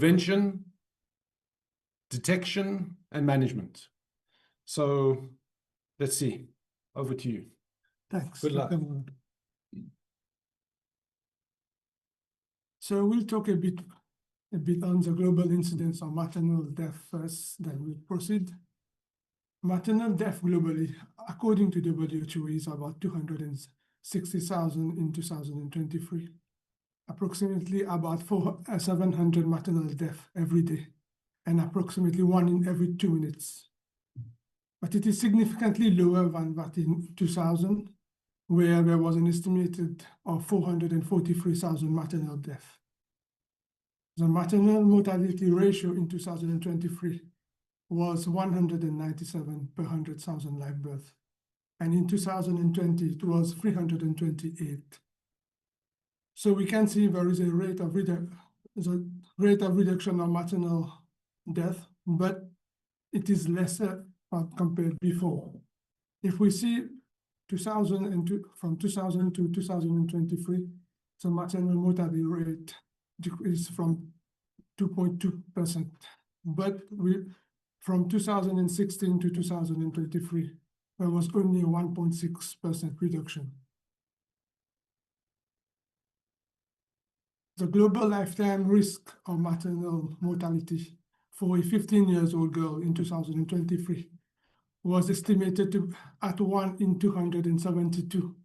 prevention, detection, and management. So let's see. Over to you. Thanks. Good luck. So we'll talk a bit on the global incidence of maternal death first, then we'll proceed. Maternal death globally, according to WHO, is about 260,000 in 2023. Approximately about 700 maternal deaths every day, and approximately 1 in every 2 minutes. But it is significantly lower than that in 2000, where there was an estimated of 443,000 maternal deaths. The maternal mortality ratio in 2023 was 197 per 100,000 live births, and in 2020 it was 328. So we can see there is a rate of reduction of maternal death, but it is lesser compared before. If we see from 2000 to 2023, the maternal mortality rate decreased from 2.2%, but from 2016 to 2023, there was only a 1.6% reduction. The global lifetime risk of maternal mortality for a 15-year-old girl in 2023 was estimated at 1 in 272,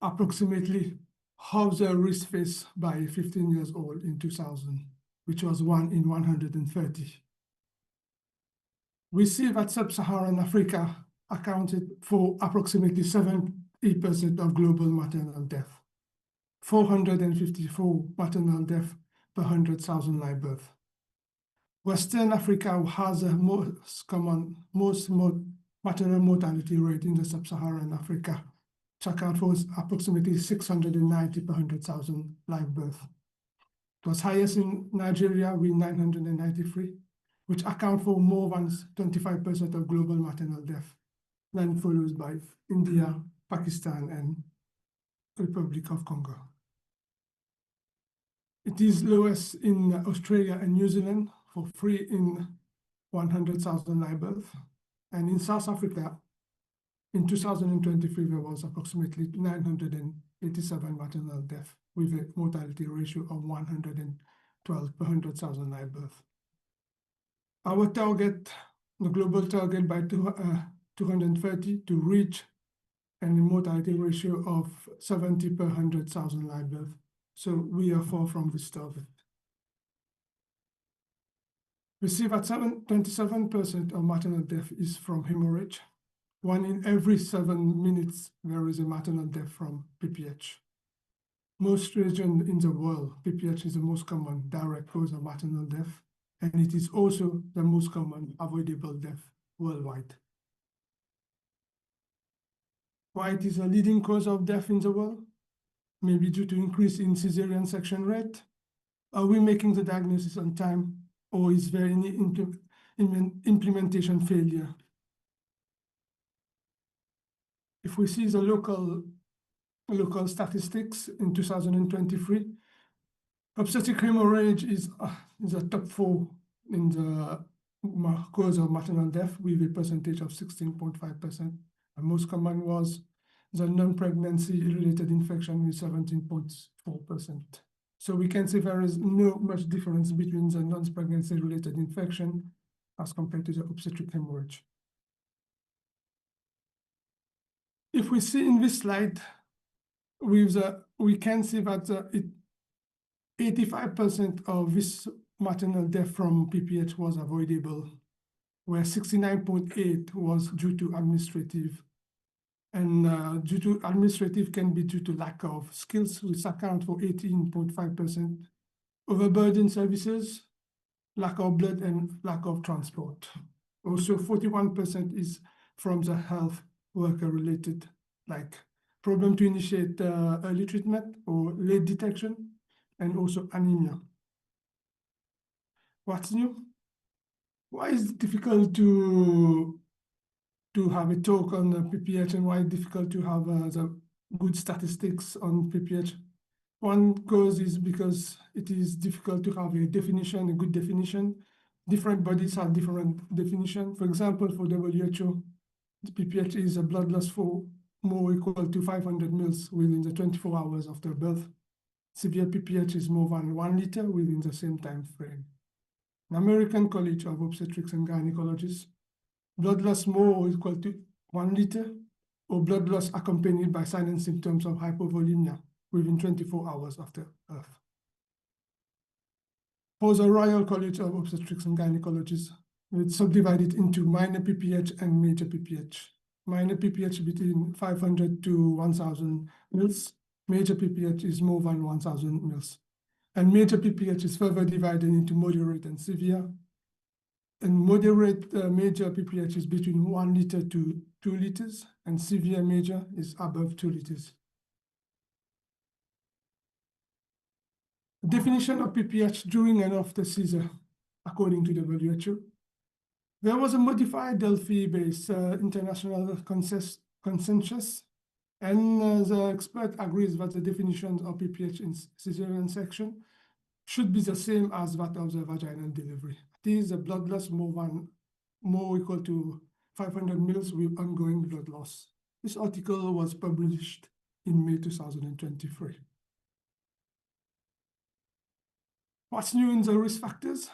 approximately half the risk faced by a 15-year-old in 2000, which was 1 in 130. We see that sub-Saharan Africa accounted for approximately 70% of global maternal death, 454 maternal deaths per 100,000 live births. Western Africa has the most maternal mortality rate in the sub-Saharan Africa, which accounts for approximately 690 per 100,000 live births. It was highest in Nigeria with 993, which account for more than 25% of global maternal death, then followed by India, Pakistan, and Republic of Congo. It is lowest in Australia and New Zealand for 3 in 100,000 live births. And in South Africa, in 2023, there was approximately 987 maternal deaths with a mortality ratio of 112 per 100,000 live births. Our target, the global target by 230 to reach a mortality ratio of 70 per 100,000 live births. So we are far from this target. We see that 27% of maternal death is from hemorrhage. 1 in every 7 minutes, there is a maternal death from PPH. Most regions in the world, PPH is the most common direct cause of maternal death, and it is also the most common avoidable death worldwide. Why it is a leading cause of death in the world? Maybe due to increase in cesarean section rate. Are we making the diagnosis on time, or is there any implementation failure? If we see the local statistics in 2023, obstetric hemorrhage is the top 4 in the cause of maternal death with a percentage of 16.5%. The most common was the non-pregnancy related infection with 17.4%. So we can say there is no much difference between the non-pregnancy related infection as compared to the obstetric hemorrhage. If we see in this slide, we can see that 85% of this maternal death from PPH was avoidable, where 69.8% was due to administrative. And due to administrative can be due to lack of skills, which account for 18.5%, overburden services, lack of blood, and lack of transport. Also, 41% is from the health worker related, like problem to initiate early treatment or late detection, and also anemia. What's new? Why is it difficult to have a talk on PPH, and why it's difficult to have the good statistics on PPH? One cause is because it is difficult to have a definition, a good definition. Different bodies have different definition. For example, for WHO, the PPH is a blood loss for more equal to 500 mils within the 24 hours after birth. Severe PPH is more than 1 liter within the same time frame. The American College of Obstetrics and Gynecologists, blood loss more or equal to 1 liter, or blood loss accompanied by signs and symptoms of hypovolemia within 24 hours after birth. For the Royal College of Obstetrics and Gynecologists, it's subdivided into minor PPH and major PPH. Minor PPH between 500 to 1,000 mils. Major PPH is more than 1,000 mils. And major PPH is further divided into moderate and severe. And moderate major PPH is between 1 liter to 2 liters, and severe major is above 2 liters. Definition of PPH during and after seizure, according to WHO. There was a modified Delphi-based international consensus, and the expert agrees that the definition of PPH in cesarean section should be the same as that of the vaginal delivery. It is a blood loss more equal to 500 mils with ongoing blood loss. This article was published in May 2023. What's new in the risk factors?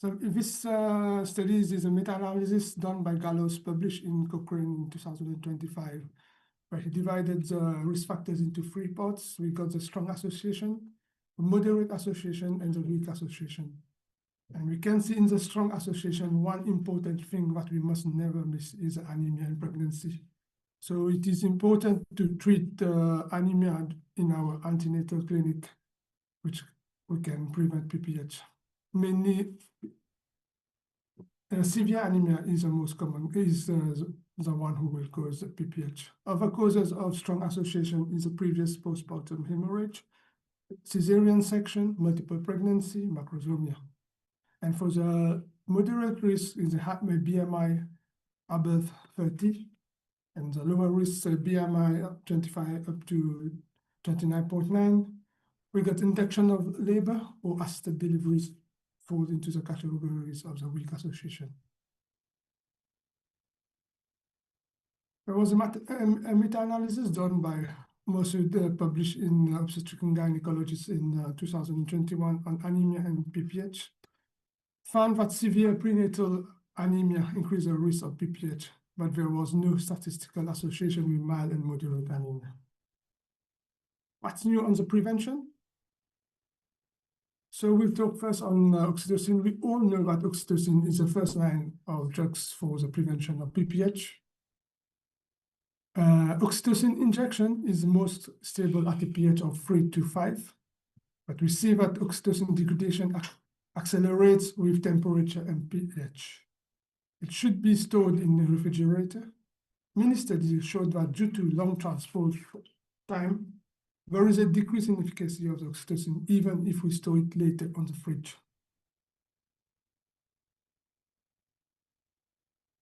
So this study is a meta-analysis done by Gallows, published in Cochrane in 2025, where he divided the risk factors into 3 parts. We got the strong association, the moderate association, and the weak association. And we can see in the strong association, one important thing that we must never miss is anemia in pregnancy. So it is important to treat anemia in our antenatal clinic, which we can prevent PPH. Mainly, severe anemia is the most common, is the one who will cause PPH. Other causes of strong association is a previous postpartum hemorrhage, cesarean section, multiple pregnancy, macrosomia. And for the moderate risk is the BMI above 30, and the lower risk BMI 25 up to 29.9. We got induction of labor or assisted deliveries fall into the categories of the weak association. There was a meta-analysis done by Mossud, published in Obstetrics and Gynecologists in 2021 on anemia and PPH. Found that severe prenatal anemia increased the risk of PPH, but there was no statistical association with mild and moderate anemia. What's new on the prevention? So we'll talk first on oxytocin. We all know that oxytocin is the first line of drugs for the prevention of PPH. Oxytocin injection is most stable at a pH of 3 to 5, but we see that oxytocin degradation accelerates with temperature and pH. It should be stored in the refrigerator. Many studies showed that due to long transport time, there is a decrease in efficacy of the oxytocin, even if we store it later on the fridge.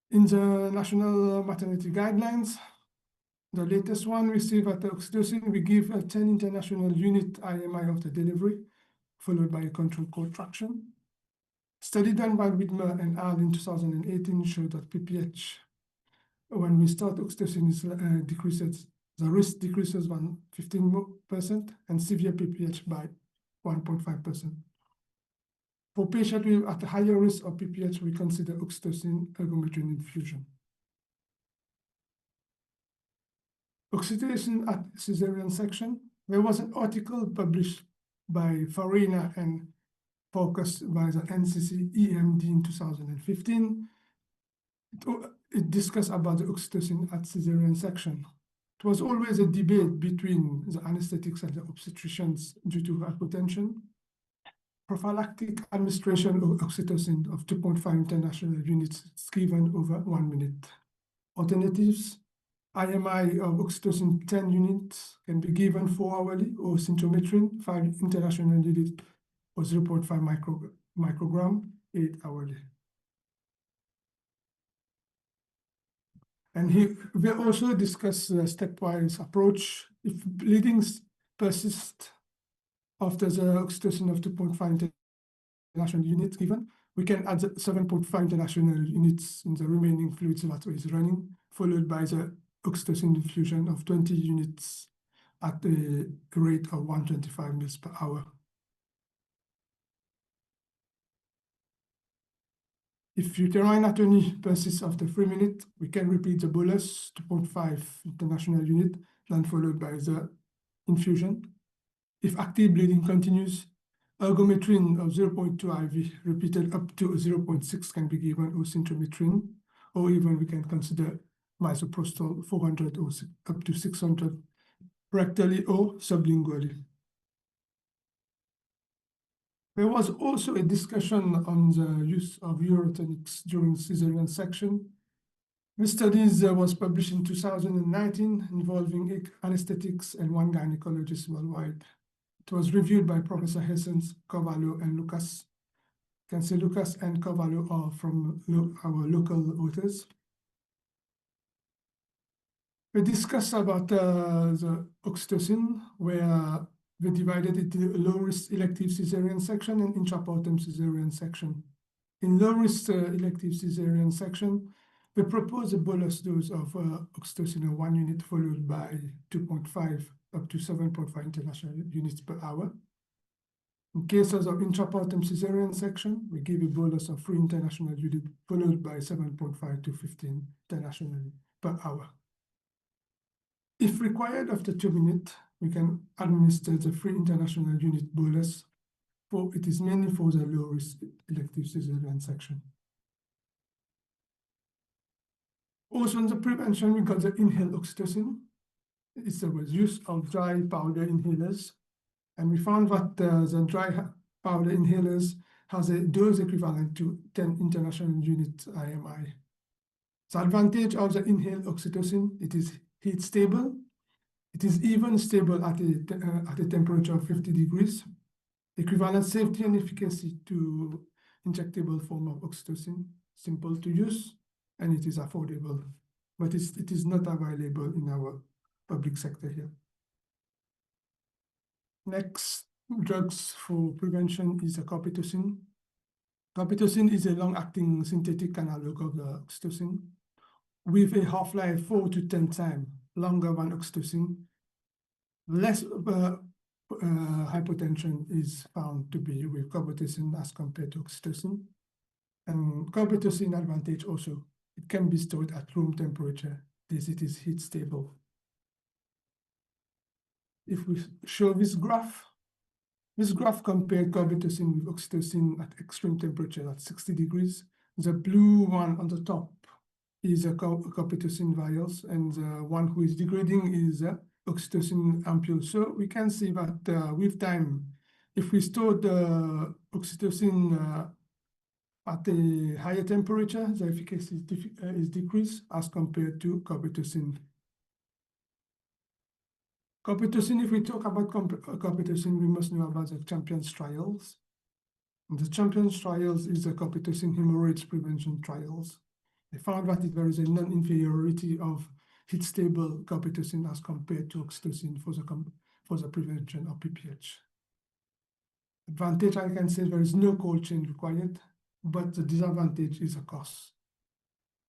In the National Maternity Guidelines, the latest one, we see that the oxytocin, we give a 10 international unit IMI of the delivery, followed by a control contraction. Study done by Widmer and al. In 2018 showed that PPH, when we start oxytocin, decreases, the risk decreases by 15% and severe PPH by 1.5%. For patients at a higher risk of PPH, we consider oxytocin ergometrin infusion. Oxytocin at cesarean section. There was an article published by Farina and focused by the NCC EMD in 2015. It discussed about the oxytocin at cesarean section. It was always a debate between the anesthetics and the obstetricians due to hypotension. Prophylactic administration of oxytocin of 2.5 international units is given over 1 minute. Alternatives, IMI of oxytocin 10 units can be given 4 hourly, or symptometrin 5 international units or 0.5 microgram 8 hourly. And here we also discuss the stepwise approach. If bleeding persists after the oxytocin of 2.5 international units given, we can add the 7.5 international units in the remaining fluids that is running, followed by the oxytocin diffusion of 20 units at a rate of 125 mils per hour. If uterine atony persists after 3 minutes, we can repeat the bolus 2.5 international unit, then followed by the infusion. If active bleeding continues, ergometrin of 0.2 IV repeated up to 0.6 can be given, or syntropyrin, or even we can consider misoprostol 400 or up to 600 rectally or sublingually. There was also a discussion on the use of urotonics during cesarean section. This study was published in 2019 involving anesthetics and 1 gynecologist worldwide. It was reviewed by Professor Hessens, Carvalho, and Lucas. You can say Lucas and Carvalho are from our local authors. We discussed about the oxytocin, where we divided it into low-risk elective cesarean section and intrapartum cesarean section. In low-risk elective cesarean section, we propose a bolus dose of oxytocin of 1 unit followed by 2.5 up to 7.5 international units per hour. In cases of intrapartum cesarean section, we give a bolus of 3 international units followed by 7.5 to 15 international per hour. If required after 2 minutes, we can administer the 3 international unit bolus, for it is mainly for the low-risk elective cesarean section. Also, in the prevention, we got the inhaled oxytocin. It's the use of dry powder inhalers. And we found that the dry powder inhalers has a dose equivalent to 10 international units IMI. The advantage of the inhaled oxytocin, it is heat stable. It is even stable at a temperature of 50 degrees. Equivalent safety and efficacy to injectable form of oxytocin, simple to use, and it is affordable, but it is not available in our public sector here. Next, drugs for prevention is carbetocin. Carbetocin is a long-acting synthetic analog of the oxytocin with a half-life 4 to 10 times longer than oxytocin. Less hypotension is found to be with carbetocin as compared to oxytocin. And carbetocin advantage also, it can be stored at room temperature as it is heat stable. If we show this graph compares carbetocin with oxytocin at extreme temperature at 60 degrees. The blue one on the top is a carbetocin vials, and the one who is degrading is oxytocin ampule. So we can see that with time, if we store the oxytocin at a higher temperature, the efficacy is decreased as compared to carbetocin. Carbetocin, if we talk about carbetocin, we must know about the Champions trials. And the Champions trials is the carbetocin hemorrhage prevention trials. They found that there is a non-inferiority of heat-stable carbetocin as compared to oxytocin for the prevention of PPH. Advantage, I can say there is no cold chain required, but the disadvantage is the cost.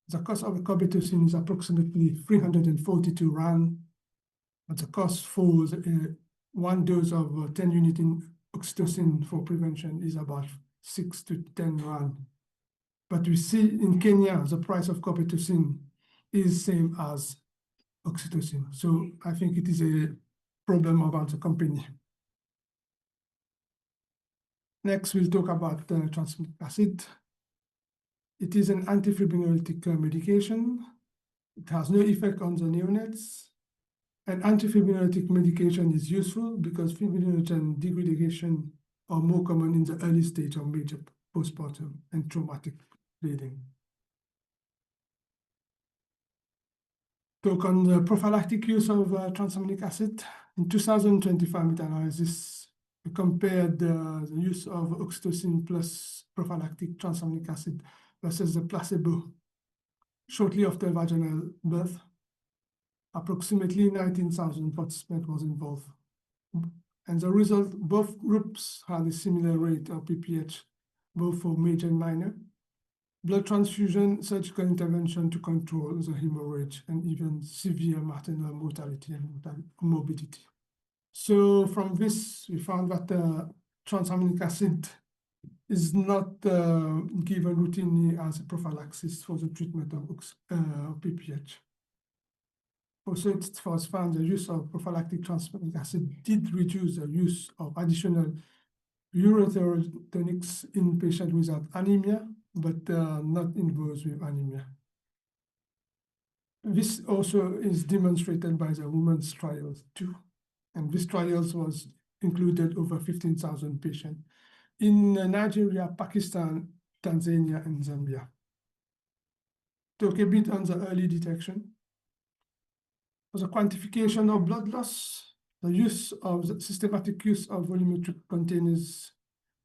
The cost of carbetocin is approximately 342 Rand, but the cost for one dose of 10 units in oxytocin for prevention is about 6 to 10 Rand. But we see in Kenya, the price of carbetocin is same as oxytocin. So I think it is a problem about the company. Next, we'll talk about tranexamic acid. It is an antifibrinolytic medication. It has no effect on the neonates. And antifibrinolytic medication is useful because fibrinogen degradation are more common in the early stage of major postpartum and traumatic bleeding. Talk on the prophylactic use of tranexamic acid. In 2025 meta-analysis, we compared the use of oxytocin plus prophylactic tranexamic acid versus the placebo shortly after vaginal birth. Approximately 19,000 participants was involved. And the result, both groups had a similar rate of PPH, both for major and minor. Blood transfusion, surgical intervention to control the hemorrhage, and even severe maternal mortality and morbidity. So from this, we found that transaminic acid is not given routinely as a prophylaxis for the treatment of PPH. Also, it was found the use of prophylactic transaminic acid did reduce the use of additional urotonics in patients without anemia, but not in those with anemia. This also is demonstrated by the women's trials too. And this trials was included over 15,000 patients in Nigeria, Pakistan, Tanzania, and Zambia. Talk a bit on the early detection. For the quantification of blood loss, the use of the systematic use of volumetric containers,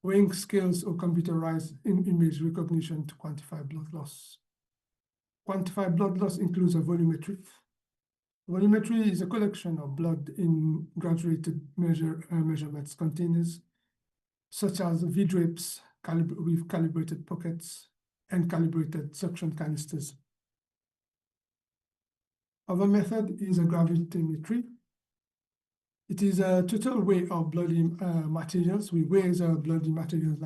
weighing scales, or computerized image recognition to quantify blood loss. Quantify blood loss includes a volumetry. Volumetry is a collection of blood in graduated measurements containers, such as V-drapes with calibrated pockets and calibrated suction canisters. Other method is a gravitimetry. It is a total weight of bloody materials. We weigh the bloody materials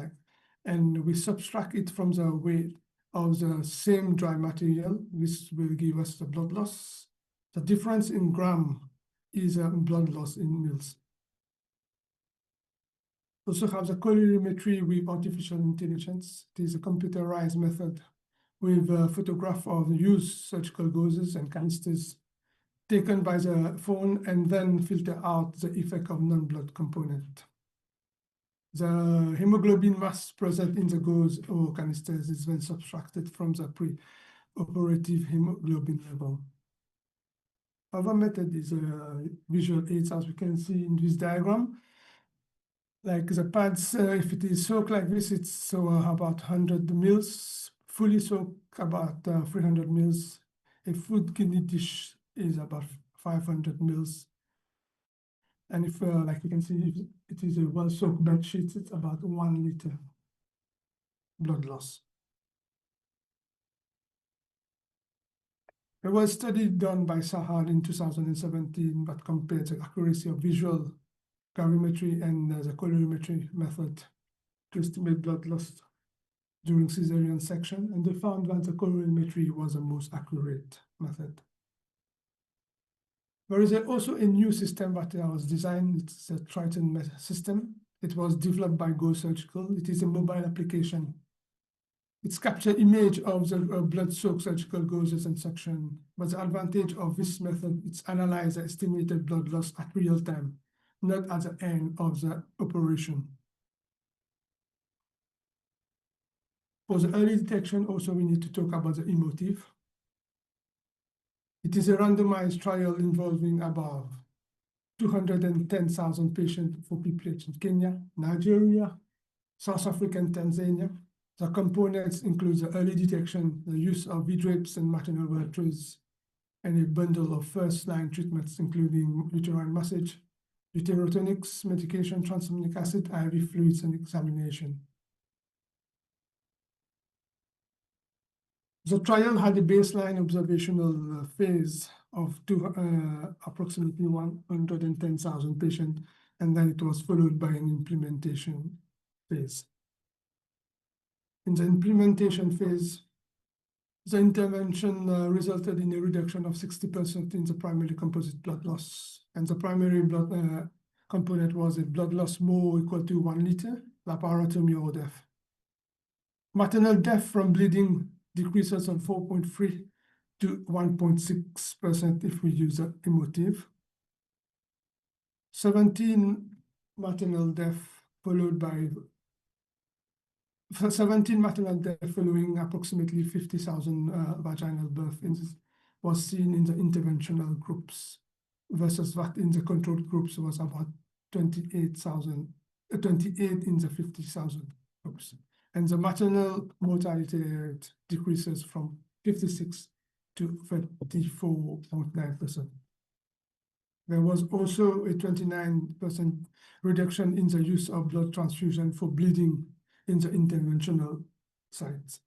and we subtract it from the weight of the same dry material. This will give us the blood loss. The difference in gram is blood loss in mils. Also have the colorimetry with artificial intelligence. It is a computerized method with a photograph of used surgical gauzes and canisters taken by the phone and then filter out the effect of non-blood component. The hemoglobin mass present in the gauze or canisters is then subtracted from the pre-operative hemoglobin level. Other method is visual aids, as we can see in this diagram. Like the pads, if it is soaked like this, it's so about 100 mils, fully soaked about 300 mils. A food kidney dish is about 500 mils. And if, like you can see, if it is a well-soaked bed sheet, it's about 1 liter blood loss. There was a study done by Sahar in 2017 that compared the accuracy of visual gravimetry and the colorimetry method to estimate blood loss during cesarean section, and they found that the colorimetry was the most accurate method. There is also a new system that was designed. It's a Triton system. It was developed by Go Surgical. It is a mobile application. It's capture image of the blood-soaked surgical gauzes and suction. But the advantage of this method, it's analyze the estimated blood loss at real time, not at the end of the operation. For the early detection, also we need to talk about the emotive. It is a randomized trial involving about 210,000 patients for PPH in Kenya, Nigeria, South Africa, and Tanzania. The components include the early detection, the use of V-drapes and maternal trays, and a bundle of first-line treatments, including uterine massage, uterotonics, medication, transaminic acid, IV fluids, and examination. The trial had a baseline observational phase of approximately 110,000 patients, and then it was followed by an implementation phase. In the implementation phase, the intervention resulted in a reduction of 60% in the primary composite blood loss, and the primary blood component was a blood loss more equal to 1 liter, laparotomy or death. Maternal death from bleeding decreases from 4.3 to 1.6% if we use the emotive. 17 maternal death followed by 17 maternal death following approximately 50,000 vaginal births was seen in the interventional groups versus that in the controlled groups was about 28 in the 50,000 groups. And the maternal mortality rate decreases from 56 to 34.9%. There was also a 29% reduction in the use of blood transfusion for bleeding in the interventional sites.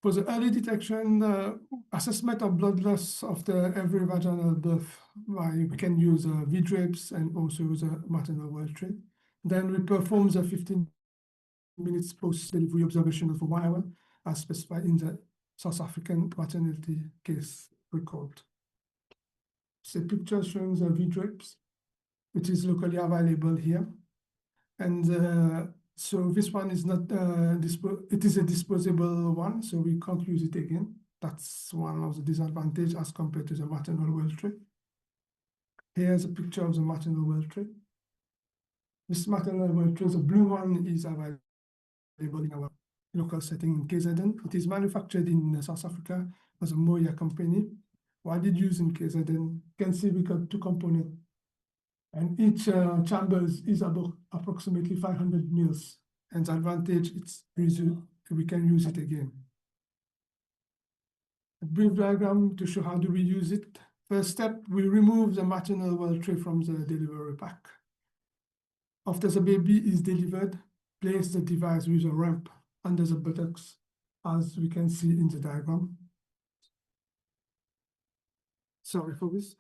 For the early detection, assessment of blood loss after every vaginal birth, we can use V-drapes and also the maternal well tray. Then we perform the 15 minutes post-delivery observation for 1 hour, as specified in the South African maternity case record. So picture showing the V-drapes, which is locally available here. And so this one is not, it is a disposable one, so we can't use it again. That's one of the disadvantages as compared to the maternal well tray. Here's a picture of the maternal well tray. This maternal well tray, the blue one, is available in our local setting in KZN. It is manufactured in South Africa as a Moya company. What did use in KZN? You can see we got 2 components, and each chamber is about approximately 500 mils. And the advantage, we can use it again. A brief diagram to show how do we use it. First step, we remove the maternal well tray from the delivery pack. After the baby is delivered, place the device with a ramp under the buttocks, as we can see in the diagram. Sorry for this.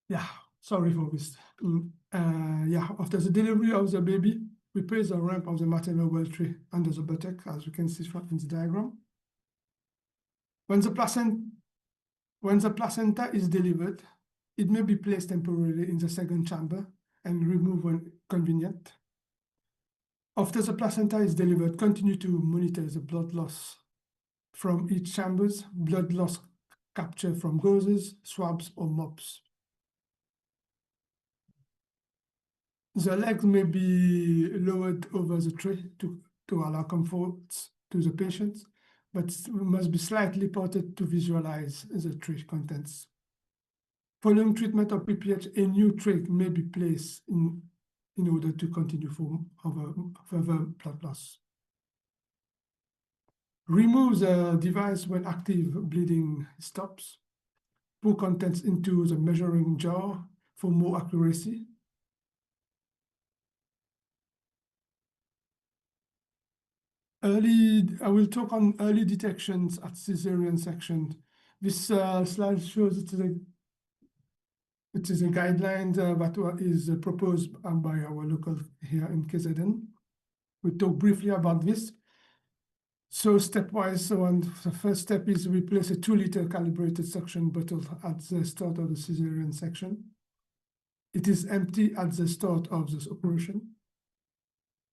Yeah, sorry for this. Yeah, after the delivery of the baby, we place the ramp of the maternal well tray under the buttock, as you can see in the diagram. When the placenta is delivered, it may be placed temporarily in the second chamber and removed when convenient. After the placenta is delivered, continue to monitor the blood loss from each chambers, blood loss capture from gauzes, swabs, or mops. The legs may be lowered over the tray to allow comfort to the patients, but must be slightly parted to visualize the tray contents. Following treatment of PPH, a new tray may be placed in order to continue for further blood loss. Remove the device when active bleeding stops. Pour contents into the measuring jar for more accuracy. I will talk on early detections at cesarean section. This slide shows it is a guideline that is proposed by our local here in KZN. We talk briefly about this. So stepwise, the first step is we place a 2-liter calibrated suction bottle at the start of the cesarean section. It is empty at the start of this operation.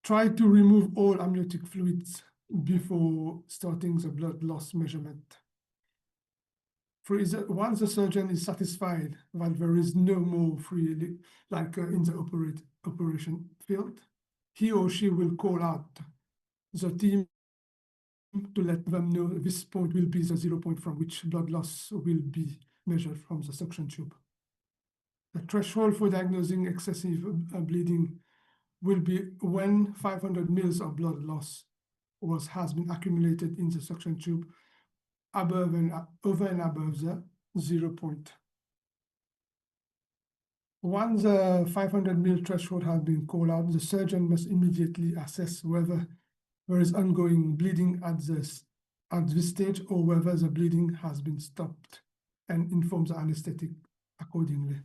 Try to remove all amniotic fluids before starting the blood loss measurement. Once the surgeon is satisfied that there is no more free, like in the operation field, he or she will call out the team to let them know this point will be the 0 point from which blood loss will be measured from the suction tube. The threshold for diagnosing excessive bleeding will be when 500 mils of blood loss has been accumulated in the suction tube over and above the 0 point. Once the 500 mil threshold has been called out, the surgeon must immediately assess whether there is ongoing bleeding at this stage or whether the bleeding has been stopped and inform the anesthetic accordingly.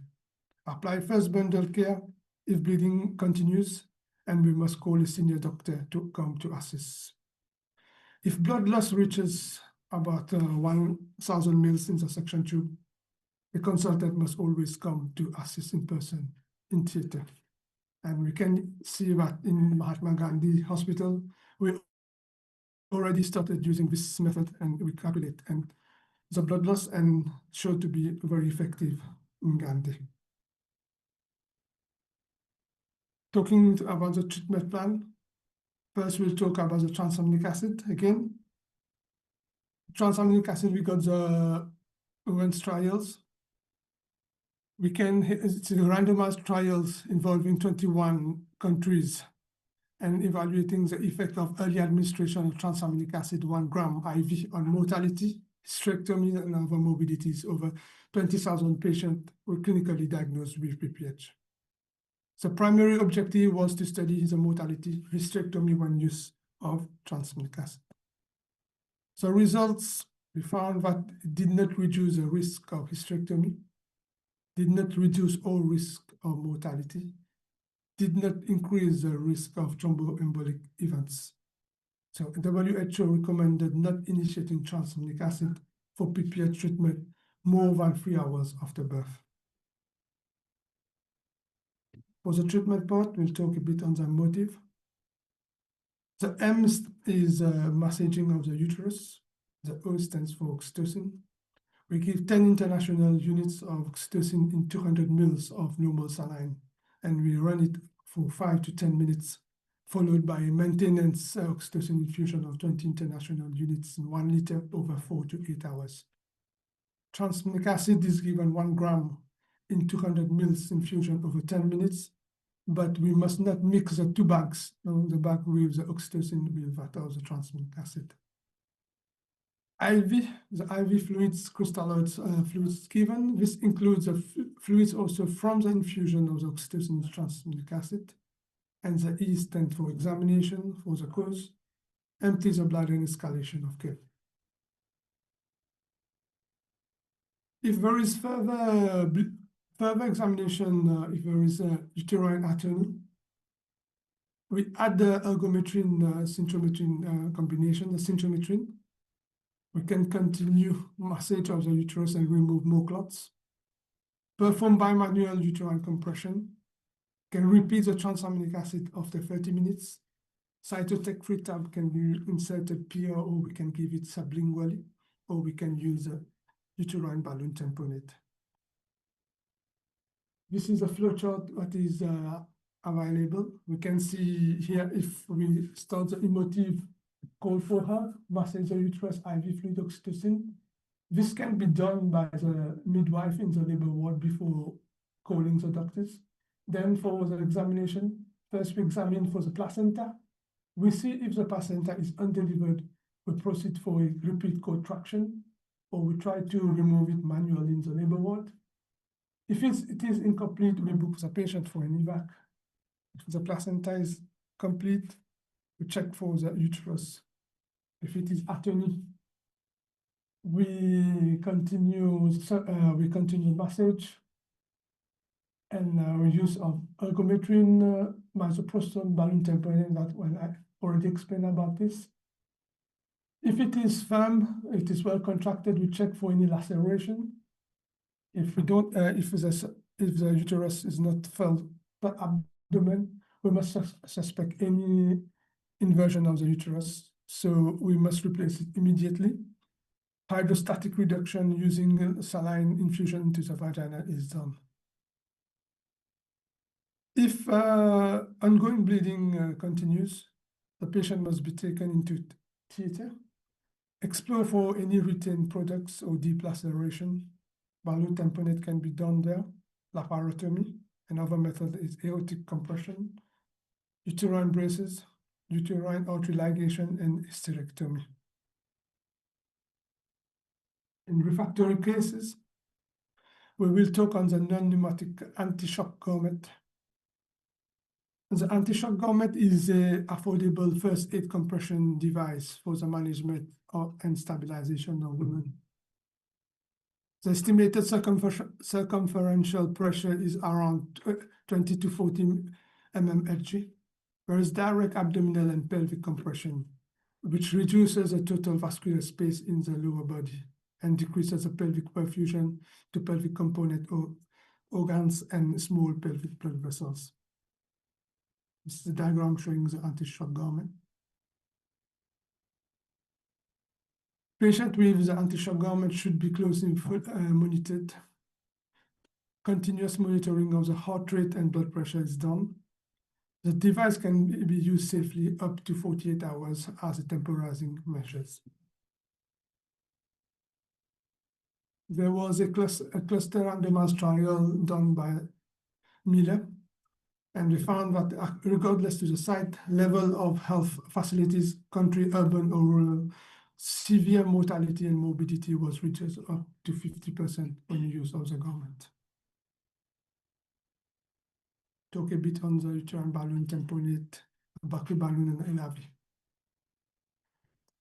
Apply first bundle care if bleeding continues, and we must call a senior doctor to come to assist. If blood loss reaches about 1,000 mils in the suction tube, the consultant must always come to assist in person in theater. And we can see that in Mahatma Gandhi Hospital, we already started using this method, and we calculate and the blood loss and showed to be very effective in Gandhi. Talking about the treatment plan, first we'll talk about the transaminic acid again. Transaminic acid, we got the Owens trials. it's a randomized trials involving 21 countries and evaluating the effect of early administration of transaminic acid 1 gram IV on mortality, hysterectomy, and other morbidities. Over 20,000 patients were clinically diagnosed with PPH. The primary objective was to study the mortality, hysterectomy when use of transaminic acid. The results, we found that it did not reduce the risk of hysterectomy, did not reduce all risk of mortality, did not increase the risk of thromboembolic events. So WHO recommended not initiating transaminic acid for PPH treatment more than 3 hours after birth. For the treatment part, we'll talk a bit on the motive. The M is massaging of the uterus. The O stands for oxytocin. We give 10 international units of oxytocin in 200 mL of normal saline, and we run it for 5 to 10 minutes, followed by a maintenance oxytocin infusion of 20 international units in 1 liter over 4 to 8 hours. Transaminic acid is given 1 gram in 200 mL infusion over 10 minutes, but we must not mix the 2 bags, the bag with the oxytocin with that of the transaminic acid. IV, the IV fluids, crystalloid fluids given. This includes the fluids also from the infusion of the oxytocin transaminic acid. And the E stands for examination for the cause, empty the bladder and escalation of care. If there is further examination, if there is a uterine atony, we add the ergometrin, centrometrin combination, the centrometrin. We can continue massage of the uterus and remove more clots. Perform bimanual uterine compression. Can repeat the transaminic acid after 30 minutes. Cytotec-free tab can be inserted here, or we can give it sublingually, or we can use a uterine balloon tamponade. This is a flowchart that is available. We can see here if we start the emotive call for her, massage the uterus, IV fluid oxytocin. This can be done by the midwife in the labor ward before calling the doctors. Then for the examination, first we examine for the placenta. We see if the placenta is undelivered, we proceed for a repeat contraction, or we try to remove it manually in the labor ward. If it is incomplete, we book the patient for an evac. If the placenta is complete, we check for the uterus. If it is atony, we continue massage and use of ergometrin, misoprostol, balloon tamponade, that one I already explained about this. If it is firm, it is well contracted, we check for any laceration. If we don't, if the uterus is not filled by abdomen, we must suspect any inversion of the uterus, so we must replace it immediately. Hydrostatic reduction using saline infusion into the vagina is done. If ongoing bleeding continues, the patient must be taken into theater. Explore for any retained products or deep laceration. Balloon tamponade can be done there. Laparotomy. Another method is aortic compression, uterine braces, uterine artery ligation, and hysterectomy. In refractory cases, we will talk on the non-pneumatic anti-shock garment. The anti-shock garment is an affordable first aid compression device for the management and stabilization of women. The estimated circumferential pressure is around 20 to 40 mmHg. There is direct abdominal and pelvic compression, which reduces the total vascular space in the lower body and decreases the pelvic perfusion to pelvic component organs and small pelvic blood vessels. This is the diagram showing the anti-shock garment. Patient with the anti-shock garment should be closely monitored. Continuous monitoring of the heart rate and blood pressure is done. The device can be used safely up to 48 hours as a temporizing measure. There was a cluster randomized trial done by Miller, and we found that regardless to the site, level of health facilities, country, urban, or rural, severe mortality and morbidity was reduced up to 50% when use of the government. Talk a bit on the uterine balloon tamponade, vacuum balloon, and LRV.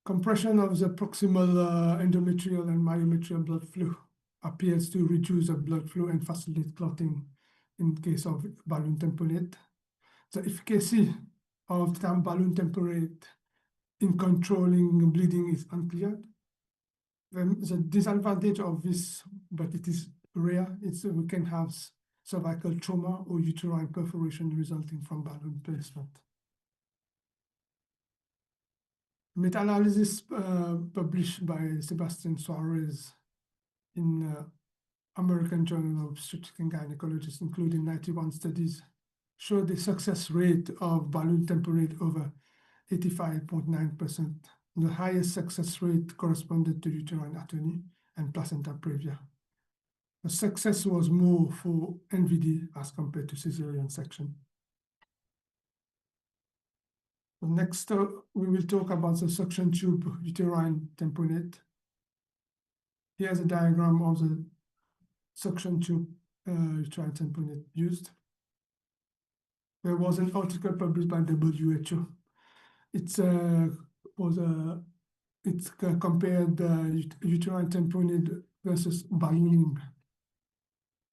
Compression of the proximal endometrial and myometrial blood flow appears to reduce the blood flow and facilitate clotting in case of balloon tamponade. The efficacy of balloon tamponade in controlling bleeding is unclear. The disadvantage of this, but it is rare, we can have cervical trauma or uterine perforation resulting from balloon placement. Meta-analysis published by Sebastian Suarez in American Journal of Obstetrics and Gynecology, including 91 studies, showed the success rate of balloon tamponade over 85.9%. The highest success rate corresponded to uterine atony and placenta previa. The success was more for NVD as compared to cesarean section. Next, we will talk about the suction tube uterine tamponade. Here's a diagram of the suction tube uterine tamponade used. There was an article published by WHO. It compared uterine tamponade versus ballooning,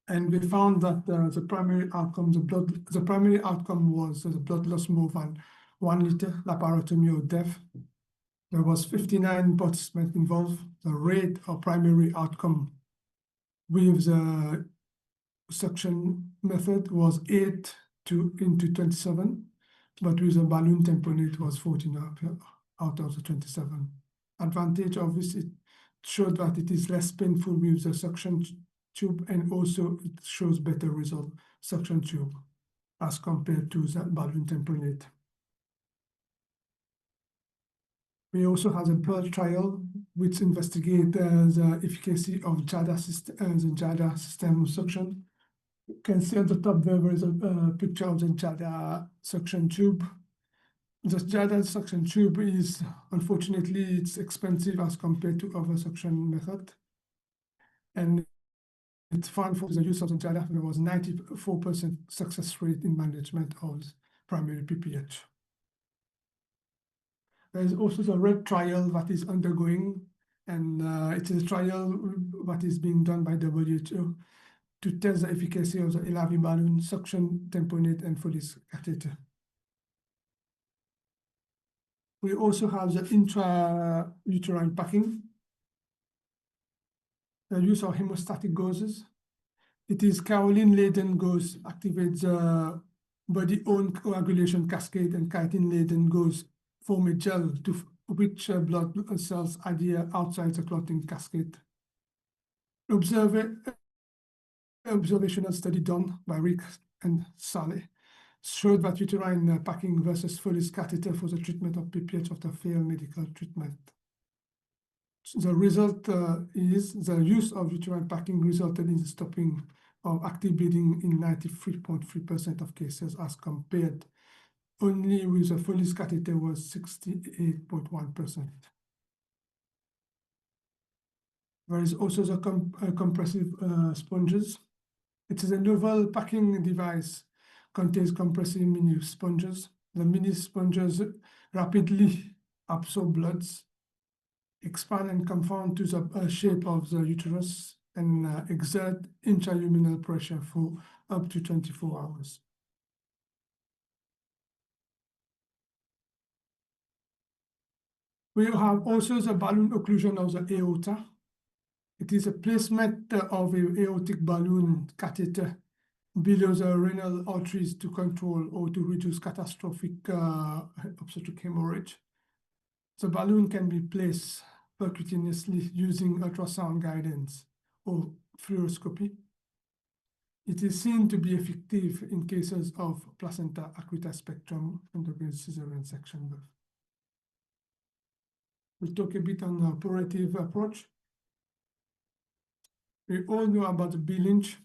and we found that the primary outcome was the blood loss more than 1 liter, laparotomy or death. There was 59 participants involved. The rate of primary outcome with the suction method was 8 into 27, but with a balloon tamponade was 14 out of the 27. Advantage of this, it showed that it is less painful with the suction tube, and also it shows better result suction tube as compared to the balloon tamponade. We also have a Pearl trial which investigates the efficacy of JADA system suction. You can see at the top there is a picture of the JADA suction tube. The JADA suction tube is, unfortunately, it's expensive as compared to other suction method. And it's found for the use of the JADA, there was 94% success rate in management of primary PPH. There is also the RED trial that is undergoing, and it is a trial that is being done by WHO to test the efficacy of the LRV balloon, suction, tamponade, and Foley's catheter. We also have the intrauterine packing, the use of hemostatic gauzes. It is kaolin-laden gauze activates the body-own coagulation cascade, and chitin-laden gauze form a gel to which blood cells adhere outside the clotting cascade. Observational study done by Rick and Saleh showed that uterine packing versus Foley's catheter for the treatment of PPH after failed medical treatment. The result is the use of uterine packing resulted in the stopping of active bleeding in 93.3% of cases, as compared only with the Foley's catheter was 68.1%. There is also the compressive sponges. It is a novel packing device, contains compressive mini sponges. The mini sponges rapidly absorb bloods, expand and conform to the shape of the uterus, and exert intrauterine pressure for up to 24 hours. We have also the balloon occlusion of the aorta. It is a placement of an aortic balloon catheter below the renal arteries to control or to reduce catastrophic obstetric hemorrhage. The balloon can be placed percutaneously using ultrasound guidance or fluoroscopy. It is seen to be effective in cases of placenta acquita spectrum undergoing cesarean section birth. We'll talk a bit on the operative approach. We all know about the B-Lynch,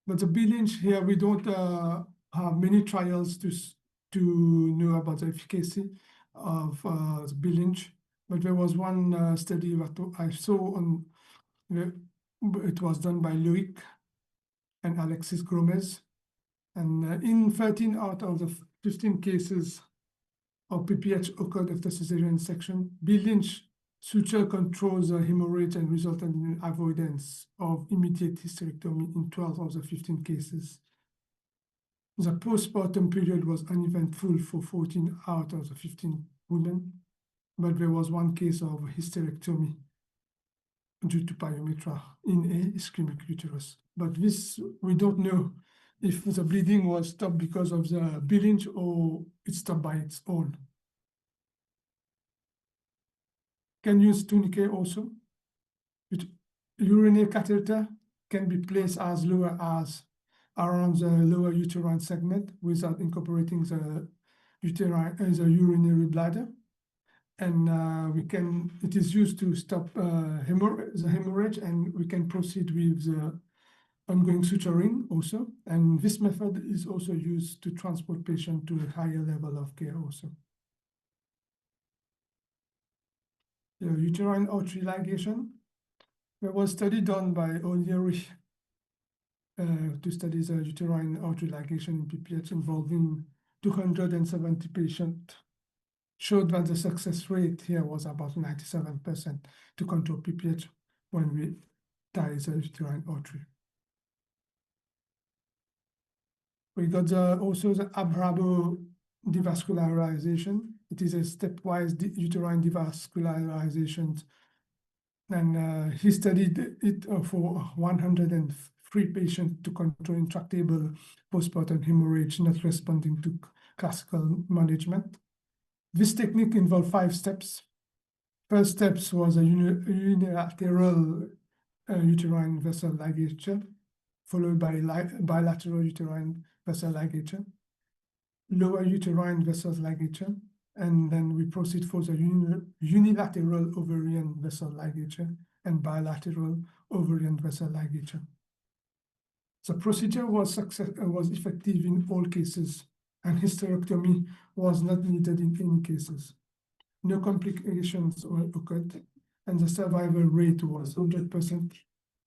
but the B-Lynch here, we don't have many trials to know about the efficacy of the B-Lynch. But there was one study that I saw on, it was done by Loic and Alexis Gomez. And in 13 out of the 15 cases of PPH occurred after cesarean section, B-Lynch suture controls the hemorrhage and resulted in avoidance of immediate hysterectomy in 12 of the 15 cases. The postpartum period was uneventful for 14 out of the 15 women, but there was one case of hysterectomy due to pyometra in a ischemic uterus. But this, we don't know if the bleeding was stopped because of the B-Lynch or it stopped by its own. Can use tourniquet also. Urinary catheter can be placed as lower as around the lower uterine segment without incorporating the urinary bladder. And it is used to stop the hemorrhage, and we can proceed with the ongoing suturing also. And this method is also used to transport patient to a higher level of care also. The uterine artery ligation. There was a study done by O'Leary to study the uterine artery ligation in PPH involving 270 patients. Showed that the success rate here was about 97% to control PPH when we tie the uterine artery. We got also the Abrabo devascularization. It is a stepwise uterine devascularization. And he studied it for 103 patients to control intractable postpartum hemorrhage not responding to classical management. This technique involved 5 steps. First steps was a unilateral uterine vessel ligature, followed by bilateral uterine vessel ligature, lower uterine vessel ligature, and then we proceed for the unilateral ovarian vessel ligature and bilateral ovarian vessel ligature. The procedure was effective in all cases, and hysterectomy was not needed in any cases. No complications occurred, and the survival rate was 100%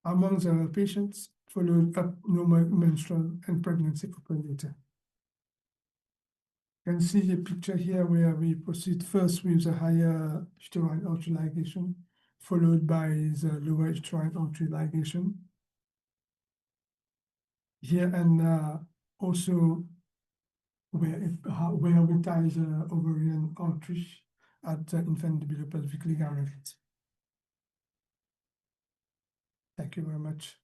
among the patients followed up normal menstrual and pregnancy occurred later. You can see a picture here where we proceed first with the higher uterine artery ligation, followed by the lower uterine artery ligation. Here and also where we tie the ovarian artery at the infundibulopelvic ligament. Thank you very much.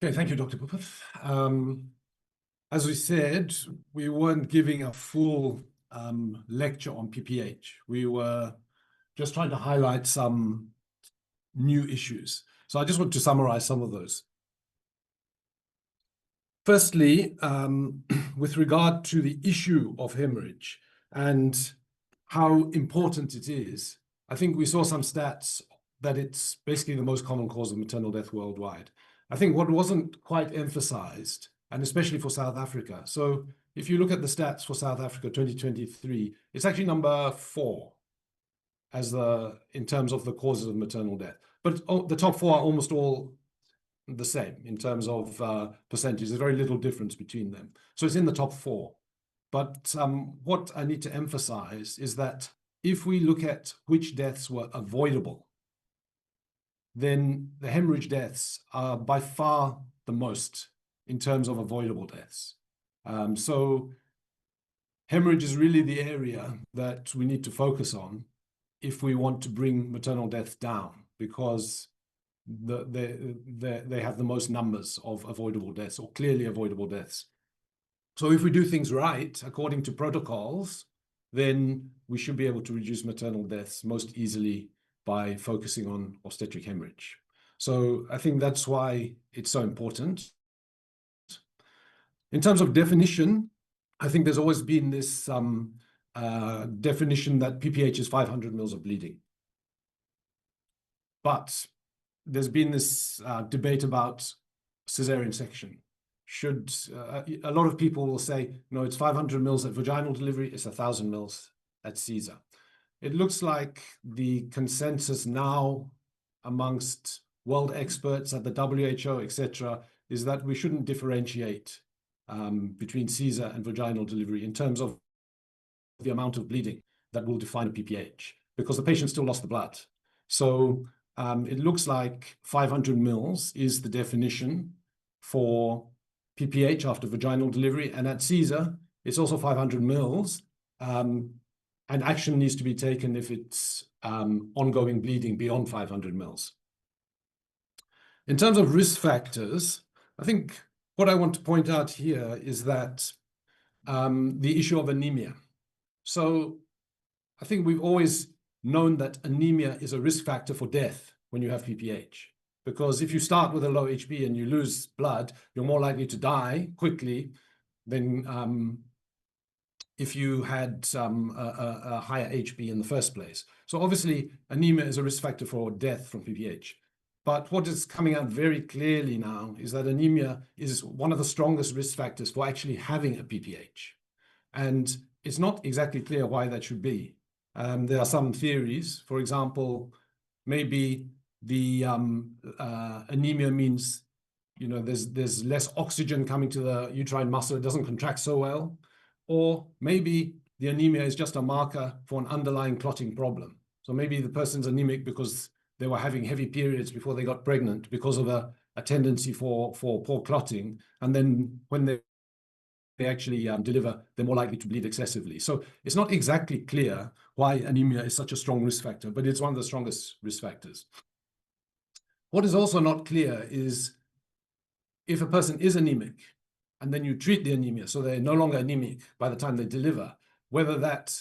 Okay, thank you, Dr. Puppet. As we said, we weren't giving a full lecture on PPH. We were just trying to highlight some new issues. So I just want to summarize some of those. Firstly, with regard to the issue of hemorrhage and how important it is, I think we saw some stats that it's basically the most common cause of maternal death worldwide. I think what wasn't quite emphasized, and especially for South Africa. So if you look at the stats for South Africa 2023, it's actually number 4 in terms of the causes of maternal death. But the top 4 are almost all the same in terms of percentage. There's very little difference between them. So it's in the top 4. But what I need to emphasize is that if we look at which deaths were avoidable, then the hemorrhage deaths are by far the most in terms of avoidable deaths. So hemorrhage is really the area that we need to focus on if we want to bring maternal death down, because they have the most numbers of avoidable deaths or clearly avoidable deaths. So if we do things right, according to protocols, then we should be able to reduce maternal deaths most easily by focusing on obstetric hemorrhage. So I think that's why it's so important. In terms of definition, I think there's always been this definition that PPH is 500 mils of bleeding. But there's been this debate about cesarean section. Should a lot of people will say, no, it's 500 mils at vaginal delivery, it's 1,000 mils at Caesar. It looks like the consensus now amongst world experts at the WHO, etc., is that we shouldn't differentiate between Caesar and vaginal delivery in terms of the amount of bleeding that will define a PPH, because the patient still lost the blood. So it looks like 500 mils is the definition for PPH after vaginal delivery, and at Caesar, it's also 500 mils, and action needs to be taken if it's ongoing bleeding beyond 500 mils. In terms of risk factors, I think what I want to point out here is that the issue of anemia. So I think we've always known that anemia is a risk factor for death when you have PPH. Because if you start with a low HB and you lose blood, you're more likely to die quickly than if you had a higher HB in the first place. So obviously, anemia is a risk factor for death from PPH. But what is coming out very clearly now is that anemia is one of the strongest risk factors for actually having a PPH. And it's not exactly clear why that should be. There are some theories. For example, maybe the anemia means, you know, there's less oxygen coming to the uterine muscle, it doesn't contract so well. Or maybe the anemia is just a marker for an underlying clotting problem. So maybe the person's anemic because they were having heavy periods before they got pregnant because of a tendency for poor clotting. And then when they actually deliver, they're more likely to bleed excessively. So it's not exactly clear why anemia is such a strong risk factor, but it's one of the strongest risk factors. What is also not clear is if a person is anemic and then you treat the anemia, so they're no longer anemic by the time they deliver, whether that,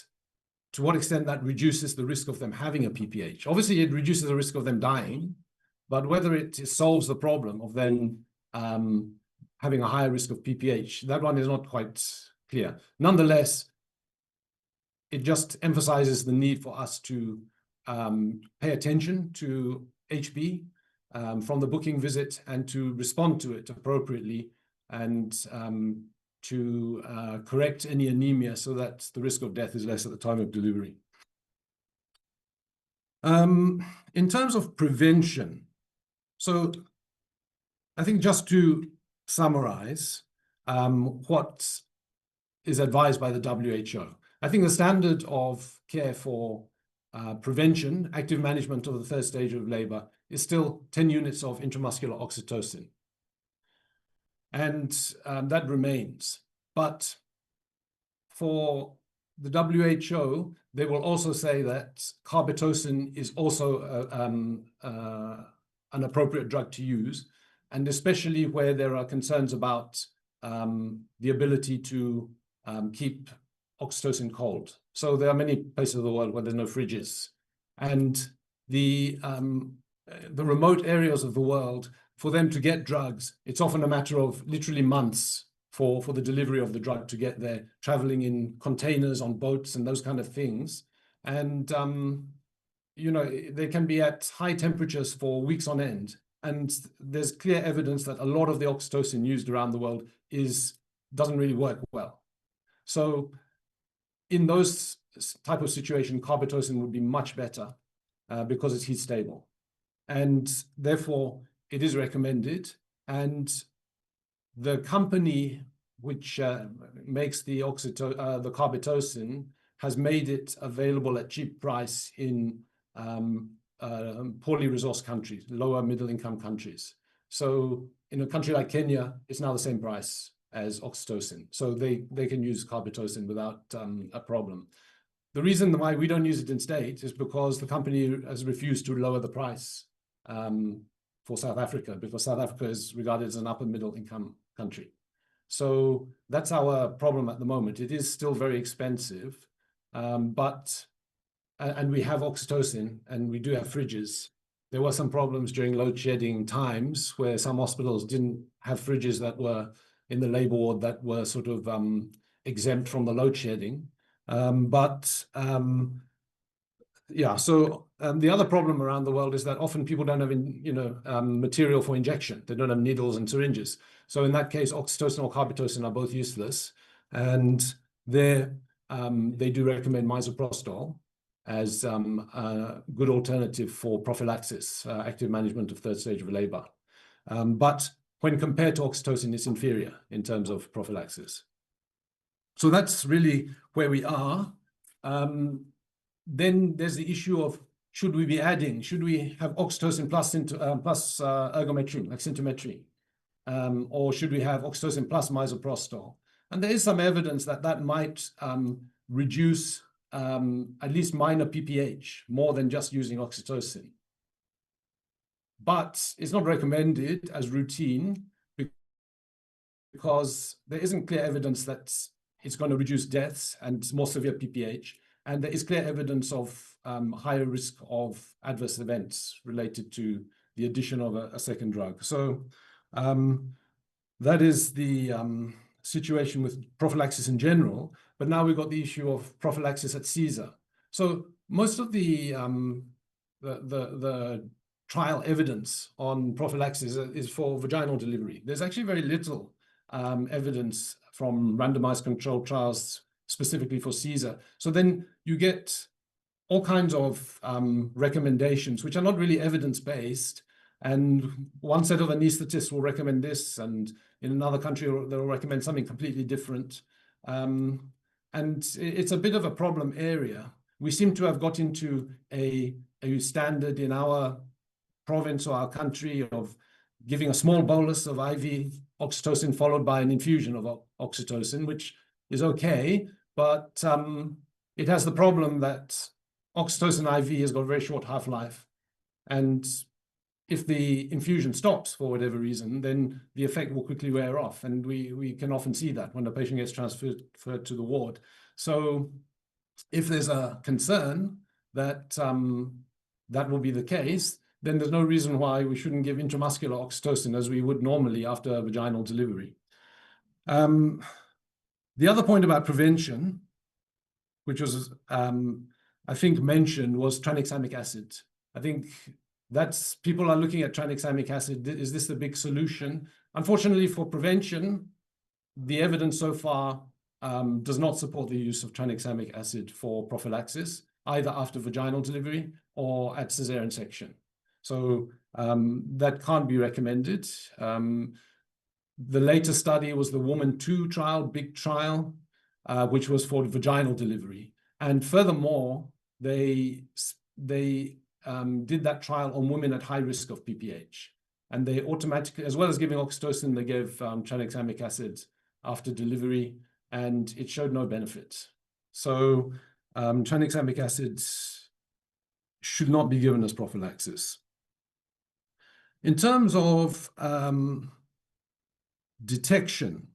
to what extent that reduces the risk of them having a PPH. Obviously, it reduces the risk of them dying, but whether it solves the problem of then having a higher risk of PPH, that one is not quite clear. Nonetheless, it just emphasizes the need for us to pay attention to HB from the booking visit and to respond to it appropriately and to correct any anemia so that the risk of death is less at the time of delivery. In terms of prevention, so I think just to summarize what is advised by the WHO, I think the standard of care for prevention, active management of the third stage of labor, is still 10 units of intramuscular oxytocin. And that remains. But for the WHO, they will also say that carbetocin is also an appropriate drug to use, and especially where there are concerns about the ability to keep oxytocin cold. So there are many places of the world where there's no fridges. And the remote areas of the world, for them to get drugs, it's often a matter of literally months for the delivery of the drug to get there, traveling in containers on boats and those kind of things. And, you know, they can be at high temperatures for weeks on end. And there's clear evidence that a lot of the oxytocin used around the world doesn't really work well. So in those type of situation, carbetocin would be much better because it's heat stable. And therefore, it is recommended. And the company which makes the carbetocin has made it available at cheap price in poorly resourced countries, lower middle income countries. So in a country like Kenya, it's now the same price as oxytocin. So they can use carbetocin without a problem. The reason why we don't use it in state is because the company has refused to lower the price for South Africa, because South Africa is regarded as an upper middle income country. So that's our problem at the moment. It is still very expensive, but and we have oxytocin, and we do have fridges. There were some problems during load shedding times where some hospitals didn't have fridges that were in the labor ward that were sort of exempt from the load shedding. Yeah, so the other problem around the world is that often people don't have, material for injection. They don't have needles and syringes. So in that case, oxytocin or carbetocin are both useless, and they do recommend misoprostol as a good alternative for prophylaxis, active management of third stage of labor. But when compared to oxytocin, it's inferior in terms of prophylaxis. So that's really where we are. Then there's the issue of, should we have oxytocin plus ergometry, like scintimetry, or should we have oxytocin plus misoprostol? And there is some evidence that might reduce at least minor PPH more than just using oxytocin. But it's not recommended as routine because there isn't clear evidence that it's going to reduce deaths and more severe PPH. And there is clear evidence of higher risk of adverse events related to the addition of a second drug. So that is the situation with prophylaxis in general. But now we've got the issue of prophylaxis at Caesar. So most of the trial evidence on prophylaxis is for vaginal delivery. There's actually very little evidence from randomized controlled trials specifically for Caesar. So then you get all kinds of recommendations, which are not really evidence-based. And one set of anesthetists will recommend this, and in another country, they'll recommend something completely different. And it's a bit of a problem area. We seem to have got into a standard in our province or our country of giving a small bolus of IV oxytocin followed by an infusion of oxytocin, which is okay, but it has the problem that oxytocin IV has got a very short half-life. And if the infusion stops for whatever reason, then the effect will quickly wear off. And we can often see that when the patient gets transferred to the ward. So if there's a concern that that will be the case, then there's no reason why we shouldn't give intramuscular oxytocin as we would normally after vaginal delivery. The other point about prevention, which was, I think, mentioned, was tranexamic acid. I think that's, people are looking at tranexamic acid. Is this the big solution? Unfortunately, for prevention, the evidence so far does not support the use of tranexamic acid for prophylaxis, either after vaginal delivery or at cesarean section. So that can't be recommended. The latest study was the Woman 2 trial, big trial, which was for vaginal delivery. And furthermore, they did that trial on women at high risk of PPH. And they automatically, as well as giving oxytocin, they gave tranexamic acid after delivery, and it showed no benefit. So tranexamic acid should not be given as prophylaxis. In terms of detection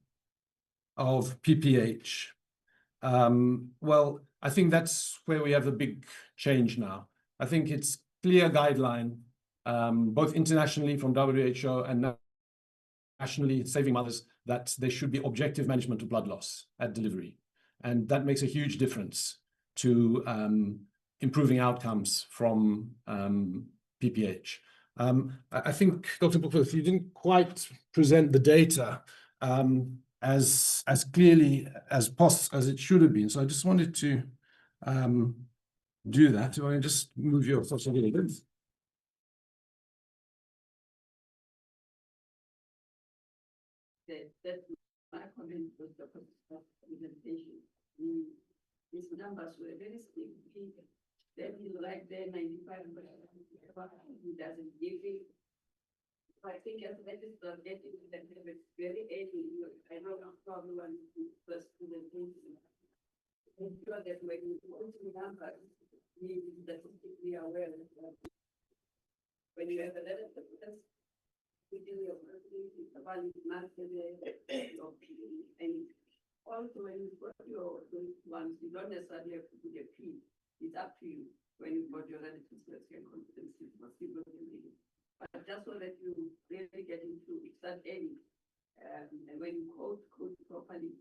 of PPH, well, I think that's where we have a big change now. I think it's clear guideline, both internationally from WHO and nationally, Saving Mothers, that there should be objective management of blood loss at delivery. And that makes a huge difference to improving outcomes from PPH. I think, Dr. Brookfield, you didn't quite present the data as clearly as it should have been. So I just wanted to do that. So I just move your thoughts a little bit. That my comment was the presentation. These numbers were very significant. That is like the 95%, he doesn't give it. I think as that is the getting to the level very early. I know probably one first presentation. I'm sure that when you go to numbers, we statistically aware that when you have a level of success, within your personality, the value master your P. And also when you got your those ones, you don't necessarily have to do the P. it's up to you when you've got your relatives and competencies for civil religion. But just so that you really get into it's that end, and when you code properly,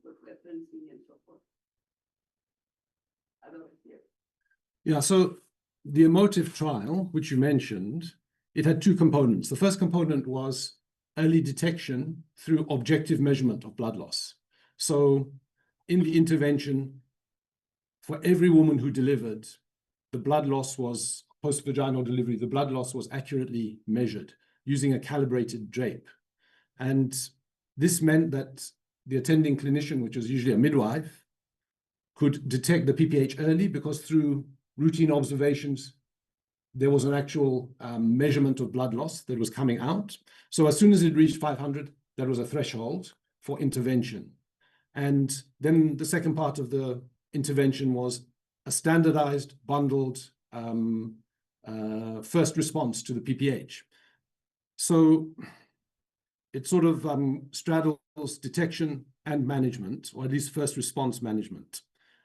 with referencing and so forth. Otherwise, yeah. Yeah, so the emotive trial, which you mentioned, it had two components. The first component was early detection through objective measurement of blood loss. So in the intervention, for every woman who delivered, the blood loss was, post-vaginal delivery, the blood loss was accurately measured using a calibrated drape. And this meant that the attending clinician, which was usually a midwife, could detect the PPH early because through routine observations, there was an actual measurement of blood loss that was coming out. So as soon as it reached 500, that was a threshold for intervention. And then the second part of the intervention was a standardized, bundled first response to the PPH. So it sort of straddles detection and management, or at least first response management.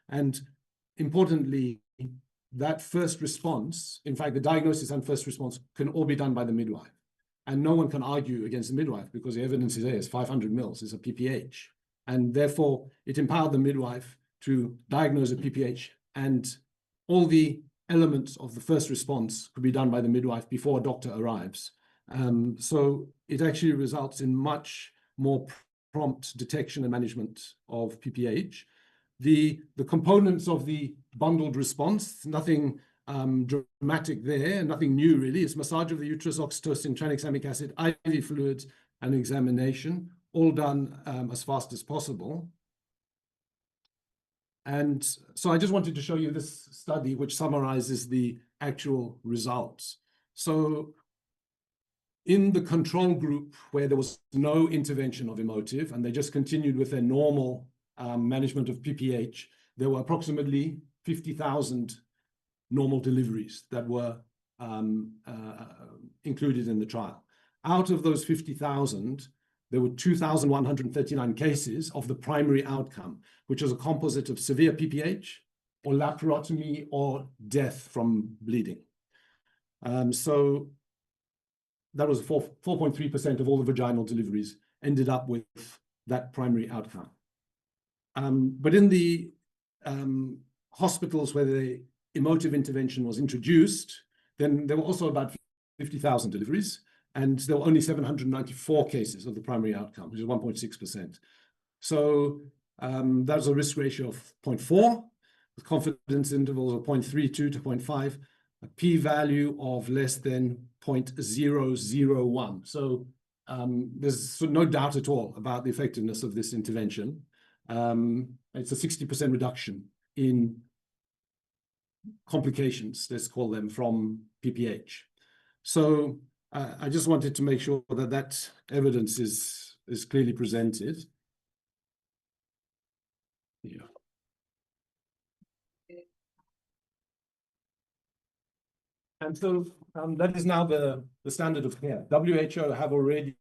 And importantly, that first response, in fact, the diagnosis and first response can all be done by the midwife. And no one can argue against the midwife because the evidence is there, it's 500 mils, it's a PPH. And therefore, it empowered the midwife to diagnose a PPH, and all the elements of the first response could be done by the midwife before a doctor arrives. So it actually results in much more prompt detection and management of PPH. The components of the bundled response, nothing dramatic there, nothing new really. It's massage of the uterus, oxytocin, tranexamic acid, IV fluids, and examination, all done as fast as possible. And so I just wanted to show you this study, which summarizes the actual results. So in the control group, where there was no intervention of emotive, and they just continued with their normal management of PPH, there were approximately 50,000 normal deliveries that were included in the trial. Out of those 50,000, there were 2,139 cases of the primary outcome, which was a composite of severe PPH or laparotomy or death from bleeding. So that was 4.3% of all the vaginal deliveries ended up with that primary outcome. But in the hospitals where the emotive intervention was introduced, then there were also about 50,000 deliveries, and there were only 794 cases of the primary outcome, which is 1.6%. So that was a risk ratio of 0.4, with confidence intervals of 0.32 to 0.5, a p-value of less than 0.001. So there's no doubt at all about the effectiveness of this intervention. It's a 60% reduction in complications, let's call them, from PPH. So I just wanted to make sure that that evidence is clearly presented. Yeah. And so that is now the standard of care. WHO have already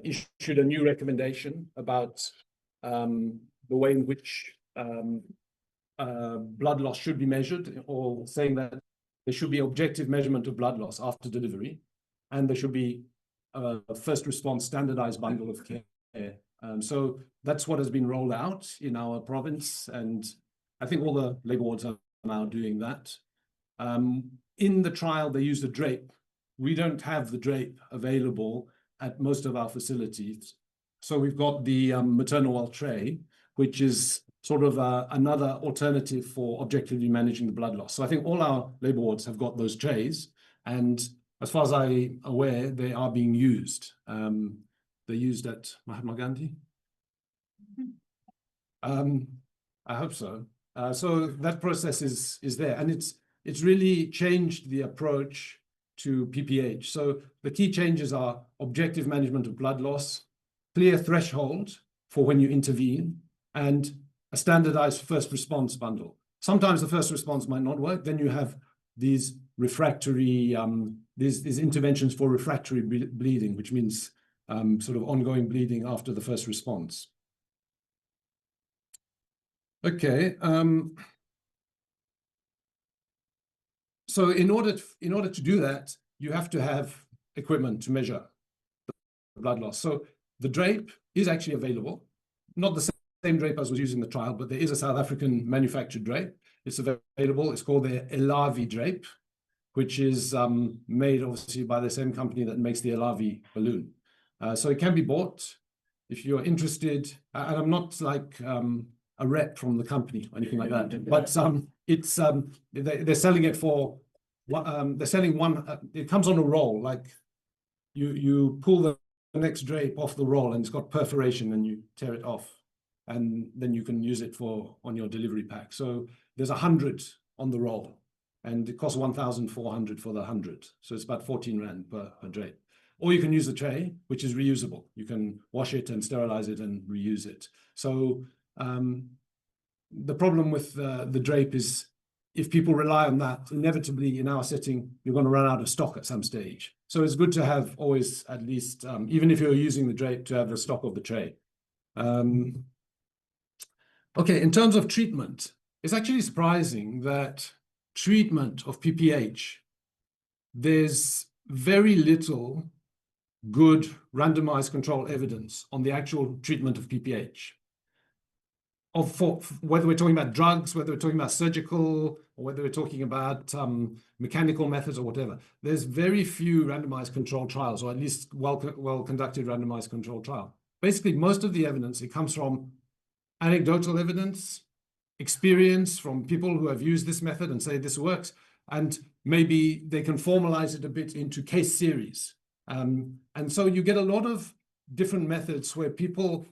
issued a new recommendation about the way in which blood loss should be measured, or saying that there should be objective measurement of blood loss after delivery, and there should be a first response standardized bundle of care. So that's what has been rolled out in our province, and I think all the labor wards are now doing that. In the trial, they used a drape. We don't have the drape available at most of our facilities. So we've got the maternal well tray, which is sort of another alternative for objectively managing the blood loss. So I think all our labor wards have got those trays, and as far as I'm aware, they are being used. They're used at Mahatma Gandhi. I hope so. So that process is there, and it's really changed the approach to PPH. So the key changes are objective management of blood loss, clear threshold for when you intervene, and a standardized first response bundle. Sometimes the first response might not work. Then you have these refractory, these interventions for refractory bleeding, which means sort of ongoing bleeding after the first response. Okay. So in order to do that, you have to have equipment to measure the blood loss. So the drape is actually available, not the same drape as was used in the trial, but there is a South African manufactured drape. It's available. It's called the Elavi drape, which is made obviously by the same company that makes the Elavi balloon. So it can be bought if you're interested. And I'm not like a rep from the company or anything like that, but it's they're selling it for they're selling one. It comes on a roll, like you pull the next drape off the roll, and it's got perforation, and you tear it off, and then you can use it on your delivery pack. So there's 100 on the roll, and it costs 1,400 for the 100. So it's about 14 Rand per drape. Or you can use the tray, which is reusable. You can wash it and sterilize it and reuse it. So the problem with the drape is if people rely on that, inevitably in our setting, you're going to run out of stock at some stage. So it's good to have always at least, even if you're using the drape, to have the stock of the tray. Okay, in terms of treatment, it's actually surprising that treatment of PPH, there's very little good randomized control evidence on the actual treatment of PPH. For whether we're talking about drugs, whether we're talking about surgical, or whether we're talking about mechanical methods or whatever, there's very few randomized control trials, or at least well-conducted randomized control trial. Basically, most of the evidence, it comes from anecdotal evidence, experience from people who have used this method and say this works, and maybe they can formalize it a bit into case series. And so you get a lot of different methods where people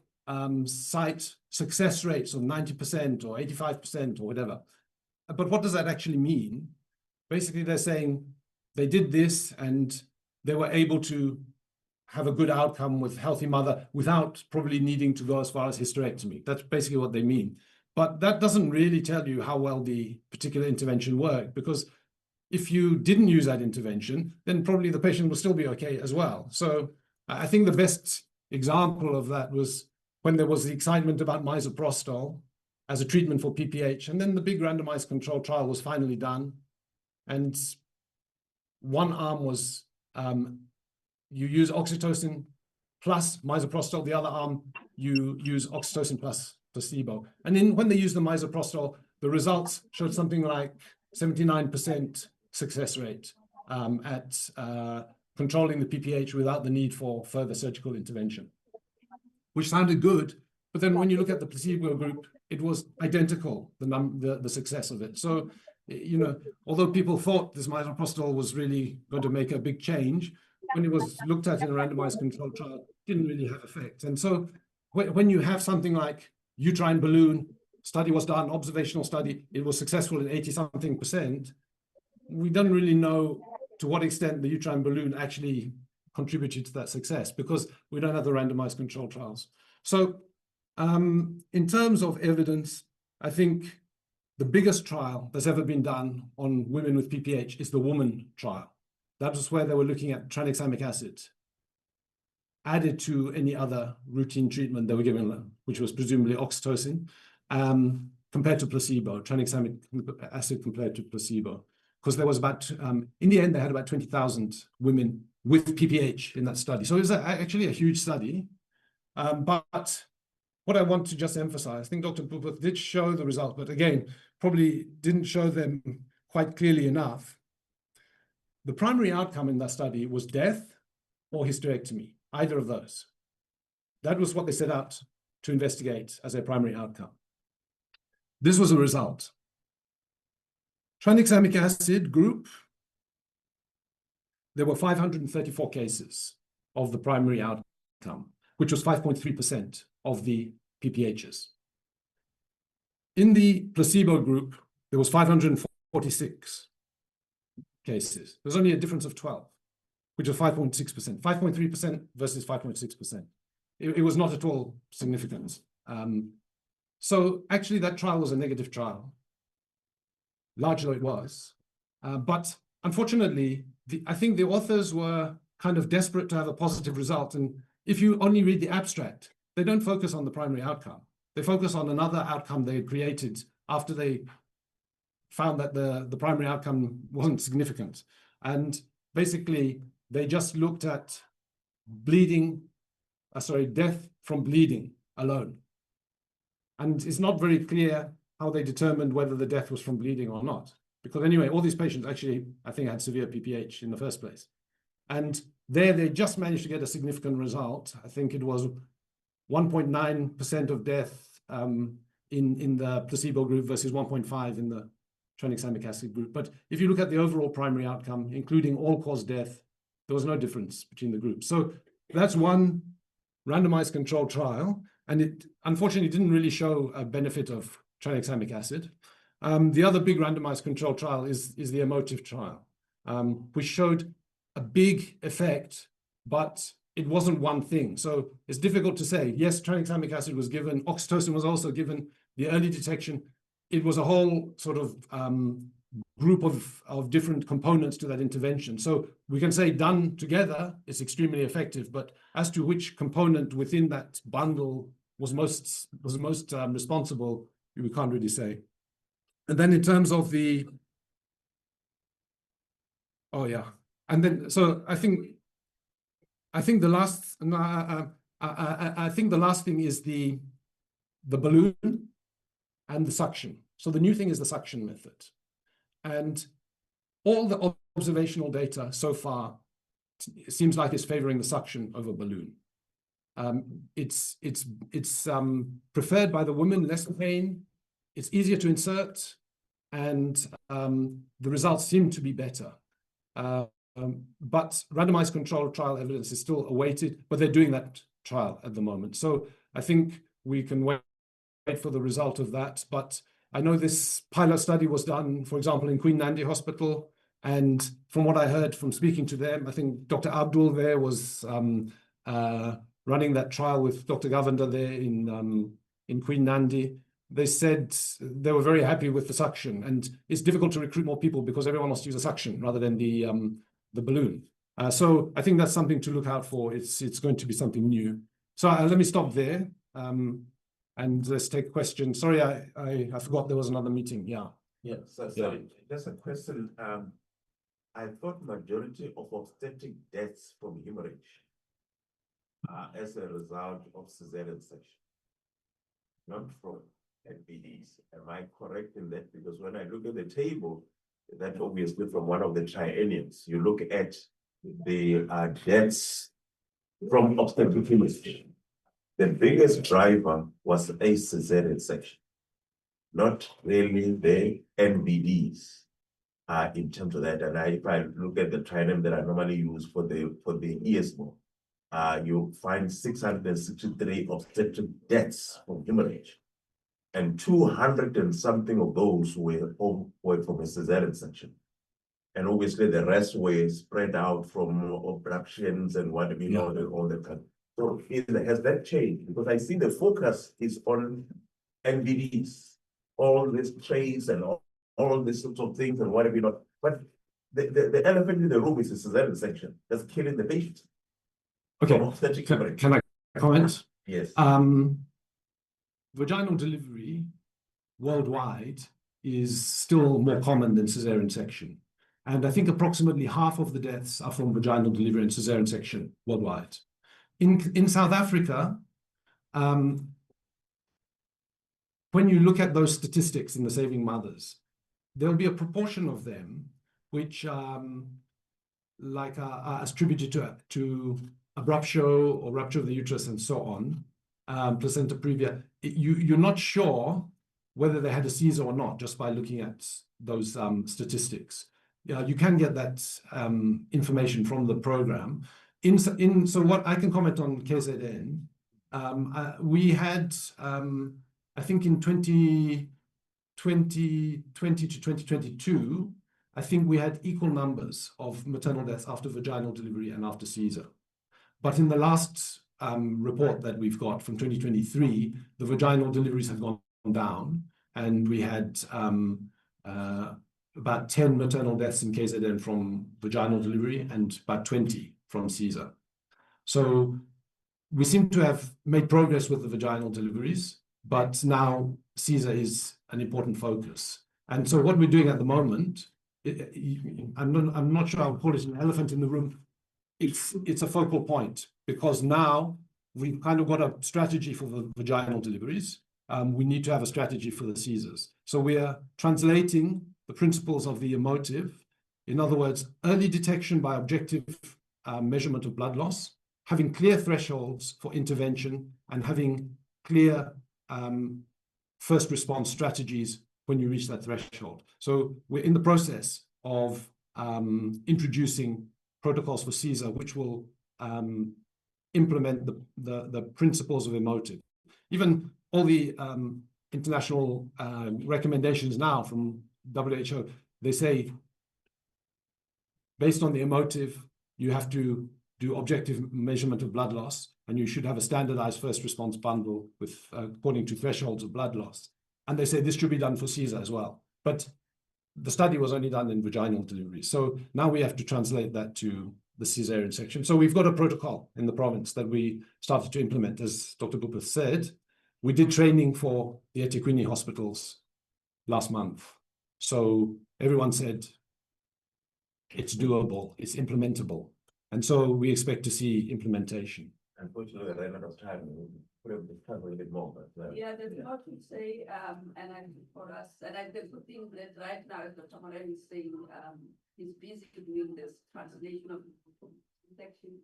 cite success rates of 90% or 85% or whatever. But what does that actually mean? Basically, they're saying they did this and they were able to have a good outcome with healthy mother without probably needing to go as far as hysterectomy. That's basically what they mean. But that doesn't really tell you how well the particular intervention worked, because if you didn't use that intervention, then probably the patient will still be okay as well. So I think the best example of that was when there was the excitement about misoprostol as a treatment for PPH, and then the big randomized control trial was finally done. And one arm was you use oxytocin plus misoprostol, the other arm you use oxytocin plus placebo. And then when they used the misoprostol, the results showed something like 79% success rate at controlling the PPH without the need for further surgical intervention, which sounded good. But then when you look at the placebo group, it was identical, the success of it. So, you know, although people thought this misoprostol was really going to make a big change, when it was looked at in a randomized controlled trial, it didn't really have effect. And so when you have something like uterine balloon, study was done, observational study, it was successful in 80-something%, we don't really know to what extent the uterine balloon actually contributed to that success, because we don't have the randomized control trials. So in terms of evidence, I think the biggest trial that's ever been done on women with PPH is the woman trial. That was where they were looking at tranexamic acid added to any other routine treatment they were given them, which was presumably oxytocin, compared to placebo, tranexamic acid compared to placebo. Because there was about, in the end, they had about 20,000 women with PPH in that study. So it was actually a huge study. But what I want to just emphasize, I think Dr. Bhupath did show the result, but again, probably didn't show them quite clearly enough. The primary outcome in that study was death or hysterectomy, either of those. That was what they set out to investigate as a primary outcome. This was a result. Tranexamic acid group, there were 534 cases of the primary outcome, which was 5.3% of the PPHs. In the placebo group, there was 546 cases. There's only a difference of 12, which was 5.6%, 5.3% versus 5.6%. It was not at all significant. So actually that trial was a negative trial. Largely it was. But unfortunately, I think the authors were kind of desperate to have a positive result. And if you only read the abstract, they don't focus on the primary outcome. they focus on another outcome they created after they found that the primary outcome wasn't significant. And basically, they just looked at death from bleeding alone. And it's not very clear how they determined whether the death was from bleeding or not. Because anyway, all these patients actually, I think, had severe PPH in the first place. And there they just managed to get a significant result. I think it was 1.9% of death in the placebo group versus 1.5 in the tranexamic acid group. But if you look at the overall primary outcome, including all-cause death, there was no difference between the groups. So that's one randomized controlled trial. And it unfortunately didn't really show a benefit of tranexamic acid. The other big randomized controlled trial is the emotive trial, which showed a big effect, but it wasn't one thing. So it's difficult to say. Yes, tranexamic acid was given. Oxytocin was also given. The early detection. It was a whole sort of group of different components to that intervention. So we can say done together, it's extremely effective. But as to which component within that bundle was most responsible, we can't really say. And then in terms of the, and then so I think the last I think the last thing is the balloon and the suction. So the new thing is the suction method, and all the observational data so far seems like it's favoring the suction over balloon. It's preferred by the women, less pain, it's easier to insert, and the results seem to be better. But randomized controlled trial evidence is still awaited, but they're doing that trial at the moment. So I think we can wait for the result of that. But I know this pilot study was done, for example, in Queen Nandi Hospital. And from what I heard from speaking to them, I think Dr. Abdul there was running that trial with Dr. Govender there in Queen Nandi. They said they were very happy with the suction, and it's difficult to recruit more people because everyone wants to use a suction rather than the balloon. So I think that's something to look out for. It's going to be something new. So let me stop there and let's take a question. Sorry, I forgot there was another meeting. Yeah. Yeah. So sorry, just a question. I thought majority of obstetric deaths from hemorrhage as a result of cesarean section, not from NPDs. Am I correct in that? Because when I look at the table, that obviously from one of the triennials, you look at the deaths from obstetric hemorrhage. The biggest driver was a cesarean section, not really the NVDs in terms of that. And if I look at the triennial that I normally use for the ESMO, you find 663 obstetric deaths from hemorrhage, and 200 and something of those were from a cesarean section. And obviously the rest were spread out from obstructions and what we know, all the time. So has that changed? Because I see the focus is on NVDs, all these trays and all these sorts of things and what we know. But the elephant in the room is the cesarean section that's killing the patient. Okay, can I comment? Yes. Vaginal delivery worldwide is still more common than cesarean section. And I think approximately half of the deaths are from vaginal delivery and cesarean section worldwide. In South Africa, when you look at those statistics in the Saving Mothers, there'll be a proportion of them which are attributed to abruptio or rupture of the uterus and so on, placenta previa. You're not sure whether they had a Caesar or not just by looking at those statistics. You can get that information from the program. So what I can comment on KZN, we had, I think in 2020 to 2022, I think we had equal numbers of maternal deaths after vaginal delivery and after Caesar. But in the last report that we've got from 2023, the vaginal deliveries have gone down, and we had about 10 maternal deaths in KZN from vaginal delivery and about 20 from Caesar. So we seem to have made progress with the vaginal deliveries. but now Caesar is an important focus. And so what we're doing at the moment, I'm not sure I would call it an elephant in the room. It's a focal point, because now we've kind of got a strategy for the vaginal deliveries. We need to have a strategy for the Caesars. So we are translating the principles of the emotive. In other words, early detection by objective measurement of blood loss, having clear thresholds for intervention, and having clear first response strategies when you reach that threshold. So we're in the process of introducing protocols for Caesar, which will implement the principles of emotive. Even all the international recommendations now from WHO, they say, based on the emotive, you have to do objective measurement of blood loss, and you should have a standardized first response bundle with according to thresholds of blood loss. And they say this should be done for Caesar as well. But the study was only done in vaginal delivery. So now we have to translate that to the cesarean section. So we've got a protocol in the province that we started to implement, as Dr. Gupta said. We did training for the eThekwini hospitals last month. So everyone said it's doable, it's implementable. And so we expect to see implementation. Unfortunately, I ran out of time. We could have discussed a little bit more, but Yeah, there's a lot to say, and I for us, and I the good thing that right now, as Dr. Moran is saying, he's busy doing this translation of section,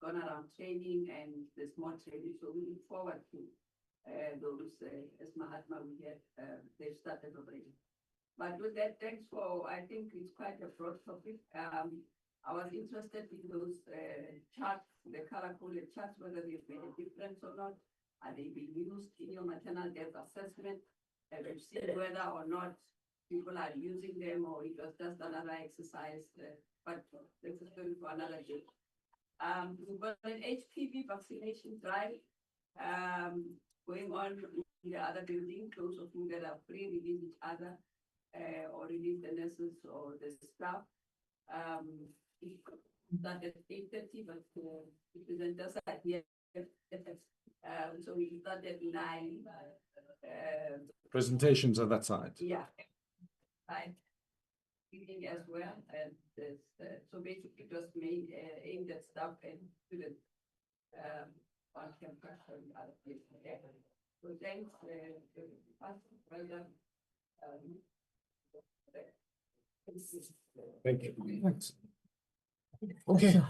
gone around training, and there's more training. So we look forward to those, as Mahatma we had, they've started already. But with that, thanks for, I think it's quite a broad topic. I was interested in those charts, the color-coded charts, whether they've made a difference or not. Are they being used in your maternal death assessment? Have you seen whether or not people are using them, or it was just another exercise? But this is going for another day. We've got an HPV vaccination drive going on in the other building. Those of you that are free, release each other or release the nurses or the staff. It started at 8:30, but the presenters are here. So we started at 9. Presentations are that side. Yeah. Right. Reading as well. And so basically it was made aimed at staff and students on campus and other places. Yeah. So thanks Thank you. Thanks. Okay.